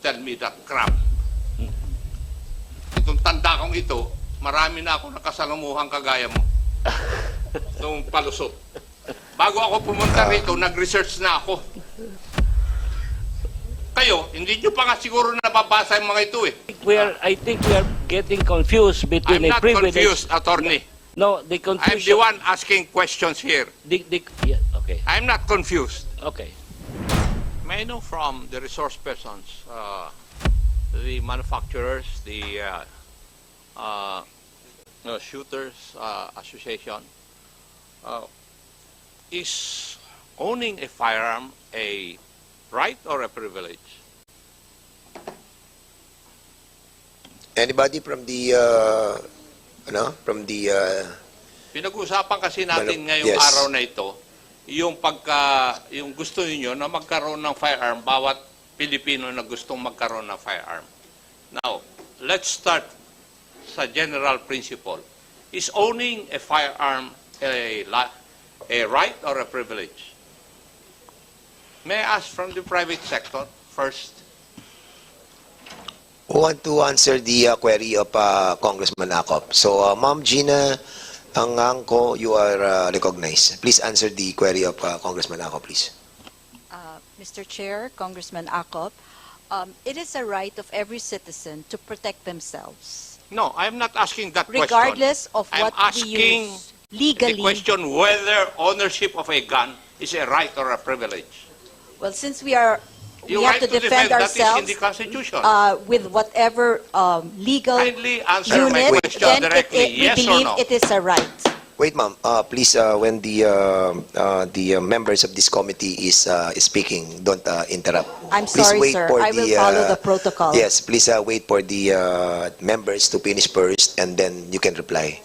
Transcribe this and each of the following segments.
tell me that crap. Itong tanda kong ito, marami na ako nakasalamuhang kagaya mo. Nung palusot. Bago ako pumunta rito, nag-research na ako. Kayo, hindi nyo pa nga siguro nababasa yung mga ito eh. I think we are getting confused between I'm a not privilege. confused, attorney. No, the I'm confusion. the one asking questions here. Yeah, okay. I'm not confused. Okay. May I know from the resource persons, the manufacturers, the shooters association, is owning a firearm a right or a privilege? Anybody from the from the Pinag-uusapan kasi natin ngayong Yes. araw na ito, yung yung gusto niyo na magkaroon ng firearm, bawat Pilipino na gustong magkaroon ng firearm. Now, let's start sa general principle. Is owning a firearm a right or a privilege? May I ask from the private sector first? who want to answer the query of Congressman Acop? So, Ma'am Gina Angangco, you are recognized. Please answer the query of Congressman Acop, please. Mr. Chair, Congressman Acop, it is a right of every citizen to protect themselves, No, I'm not asking that question. regardless of I'm what we asking use the legally. question whether ownership of a gun is a right or a privilege. Well, since we Your have right to defend that is in ourselves the Constitution. with whatever legal Kindly answer my unit, question then directly, we yes or believe no? it is a right. Wait, ma'am. Please, when the members of this committee is speaking, don't interrupt. I'm Please sorry, wait sir. for I will the, follow the protocol. Yes, please wait for the members to finish first, and then you can reply.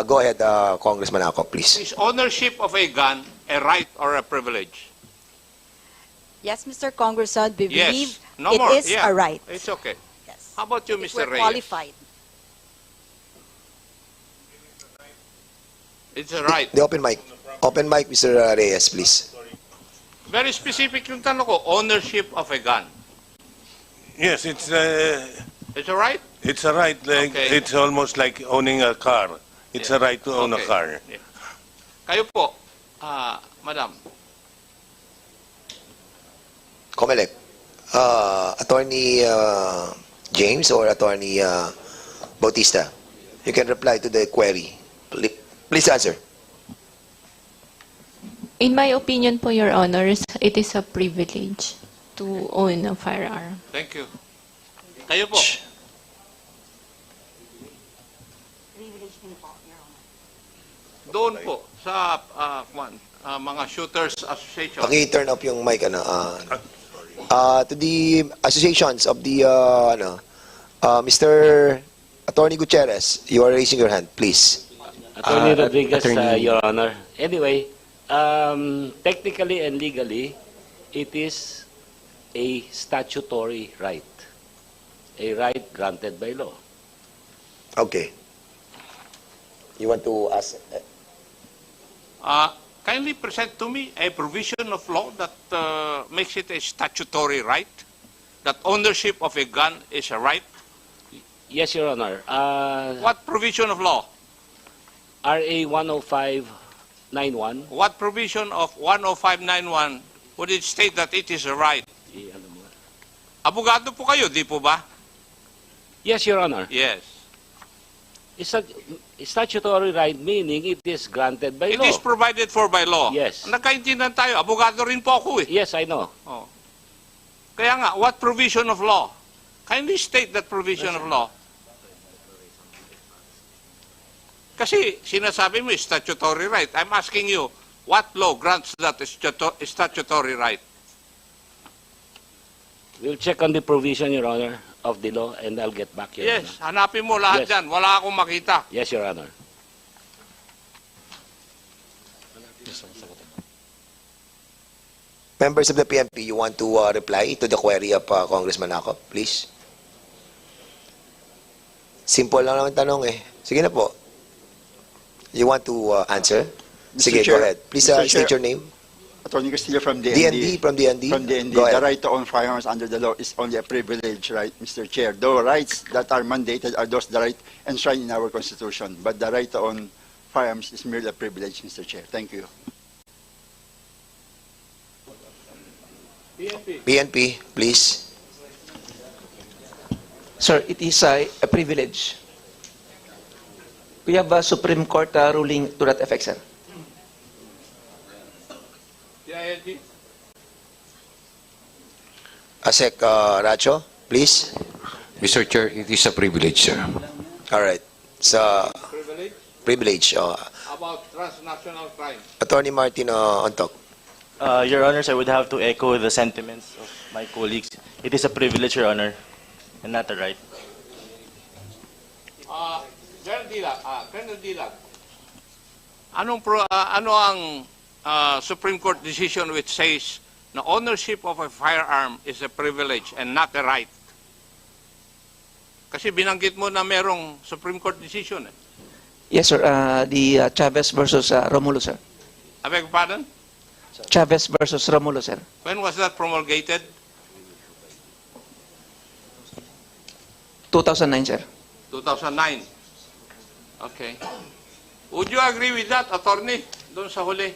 Go ahead, Congressman Acop, please. Is ownership of a gun a right or a privilege? Yes, Mr. Congressman, we believe Yes. No it more. is Yeah. a right. It's okay. Yes. How about you, If Mr. we're Reyes? qualified. It's a right. The open mic. Open mic, Mr. Reyes, please. Very specific yung tanong ko, ownership of a gun. Yes, It's a right? it's a right. Like, Okay. It's almost like owning a car. It's a right to own a Okay. car. Yeah. Kayo po, madam, Comelec. Attorney James or Attorney Bautista, you can reply to the query. Please answer. In my opinion po, Your Honors, it is a privilege to own a firearm. thank you. Kayo po. Doon po, sa mga shooters association. Paki-turn up yung mic, to the associations of the, Mr. Attorney Gutierrez, you are raising your hand, please. Attorney Rodriguez, Attorney- Your Honor. Anyway, technically and legally, it is a statutory right. A right granted by law. Okay. You want to ask? Kindly present to me a provision of law that makes it a statutory right, that ownership of a gun is a right. Yes, Your Honor. What provision of law? RA 10591. What provision of 10591 would it state that it is a right? Abogado po kayo, di po ba? Yes, Your Honor. Yes. It's a statutory right, meaning it is granted by It law. is provided for by law. Yes. Nagkaintindihan tayo. Abogado rin po ako eh. Yes, I know. Oh. Kaya nga, what provision of law? Kindly state that provision of law. Kasi sinasabi mo statutory right. I'm asking you, what law grants that statutory right? We'll check on the provision, Your Honor, of the law, and I'll get back, Your Yes, Honor. hanapin mo lahat Yes. yan. Wala akong makita. Yes, Your Honor. Members of the PNP, you want to reply to the query of Congressman Acop, please? Simple lang naman tanong eh. Sige na po. You want to answer? Mr. Sige, Chair. go ahead. Please Mr. state Chair. your name. Attorney Castillo from DND, from DND? From DND, Go the ahead. right to own firearms under the law is only a privilege, right, Mr. Chair? The rights that are mandated are those the right enshrined in our Constitution, but the right to own firearms is merely a privilege, Mr. Chair. Thank you. PNP, please. Sir, it is a privilege. We have a Supreme Court ruling to that effect, sir. Asek Racho, please. Mr. Chair, it is a privilege, sir. All right. So, Privilege privilege. about transnational crime. Attorney Martin Ontok. Your Honors, I would have to echo the sentiments of my colleagues. It is a privilege, Your Honor, and not a right. Colonel Dilag, ano ang Supreme Court decision which says na ownership of a firearm is a privilege and not a right? Kasi binanggit mo na merong Supreme Court decision. Yes, sir. The Chavez versus Romulo, sir. I beg your pardon? Chavez versus Romulo, sir. When was that promulgated? 2009, sir. 2009. Okay. Would you agree with that, attorney? Doon sa huli.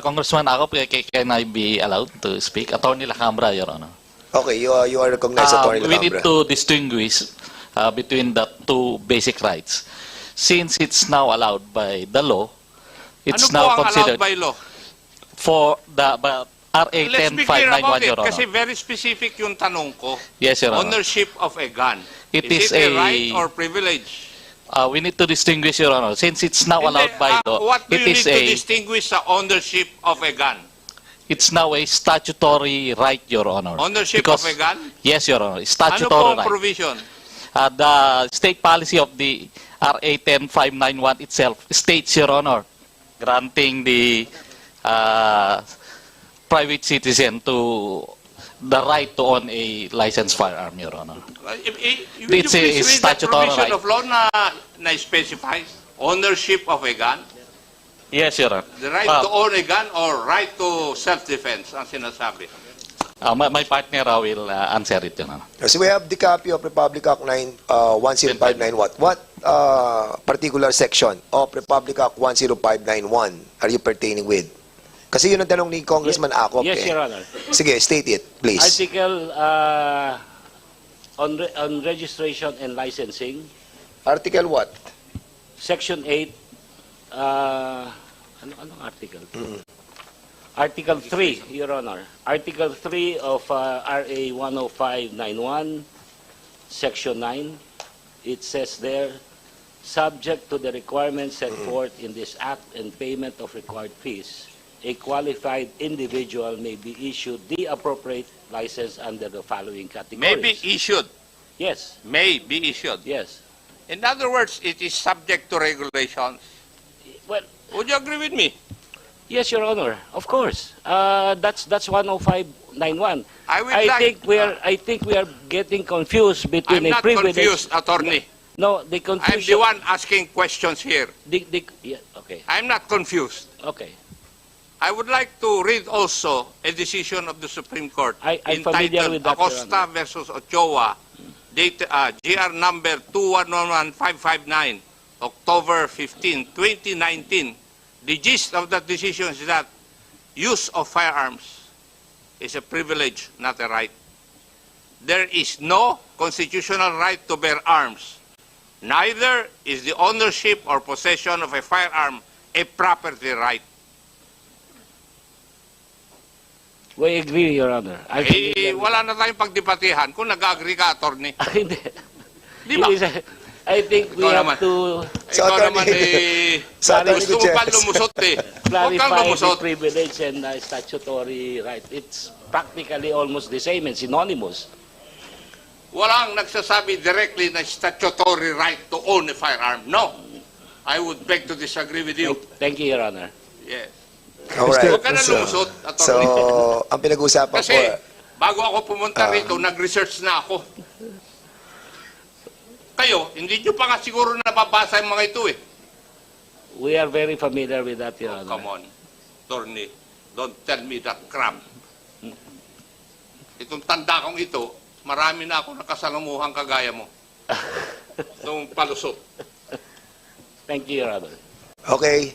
Congressman Akop, can I be allowed to speak? Attorney Lacambra, Your Honor. Okay, you are recognized, Attorney We need Lacambra. to distinguish between the two basic rights. Since it's now allowed by the law, it's Ano po now ang considered allowed by law? for the RA Let's be clear 10591, about it, Your Honor. kasi very specific yung tanong ko. Yes, Your Honor. Ownership of a gun. It is is it a a- right or privilege? We need to distinguish, Your Honor. Since it's now allowed by law, What do it you need is to a distinguish sa ownership of a gun? it's now a statutory right, Your Honor. Ownership Because- of a gun? Yes, Your Honor. Ano po Statutory ang right. provision? The state policy of the RA 10591 itself states, Your Honor, granting the private citizen to the right to own a licensed firearm, Your Honor. Would you It's a please read that statutory provision right. of law na specifies ownership of a gun? Yes, Your Honor. The right to own a gun or right to self-defense ang sinasabi. My partner will answer it, Your Honor. So we have the copy of Republic Act 10591. What particular section of Republic Act 10591 are you pertaining with? Kasi yun ang tanong ni Congressman Akop. Yes, eh. Your Honor. Sige, state it, please. Article on registration and licensing, Article what? Section 8, anong article? Article 3, Your Honor. Article 3 of RA 10591, Section 9, it says there, subject to the requirements set forth in this act and payment of required fees, a qualified individual may be issued the appropriate license under the following categories. May be issued. Yes, May be issued. yes. In other words, it is subject to regulations. Well, Would you agree with me? yes, Your Honor. Of course. That's 10591. I would I think we are getting confused between I'm a not privilege. confused, attorney. No, the I'm confusion. the one asking questions here. Yeah, okay. I'm not confused. Okay. I would like to read also a decision of the Supreme Court I'm familiar with that, Your Acosta versus Ochoa, date, GR number 2111559, October 15, 2019. The gist of that decision is that use of firearms is a privilege, not a right. There is no constitutional right to bear arms. Neither is the ownership or possession of a firearm a property right. We agree, Your Honor. I'm familiar with Wala na tayong pagdebatihan kung nag-agree ka, attorney. that. Hindi. Di ba? It is I think we Ikaw have naman. to So, Ikaw attorney- naman So, attorney gusto mo pa Gutierrez. lumusot eh. Huwag kang clarify the lumusot. privilege and statutory right. It's practically almost the same and synonymous. Walang nagsasabi directly na statutory right to own a firearm. No. I would beg to disagree with you. Thank you, Your Honor. Yes. Alright. Huwag ka na lumusot, So, attorney. ang pinag-usapan Kasi, po, bago ako pumunta rito, nag-research na ako. Kayo, hindi nyo pa nga siguro nababasa yung mga ito eh. We are very familiar with that, Your Oh, Honor. come on, attorney, don't tell me that crap. Itong tanda kong ito, marami na ako nakasalamuhang kagaya mo. Nung palusot. Thank you, Your Honor. Okay.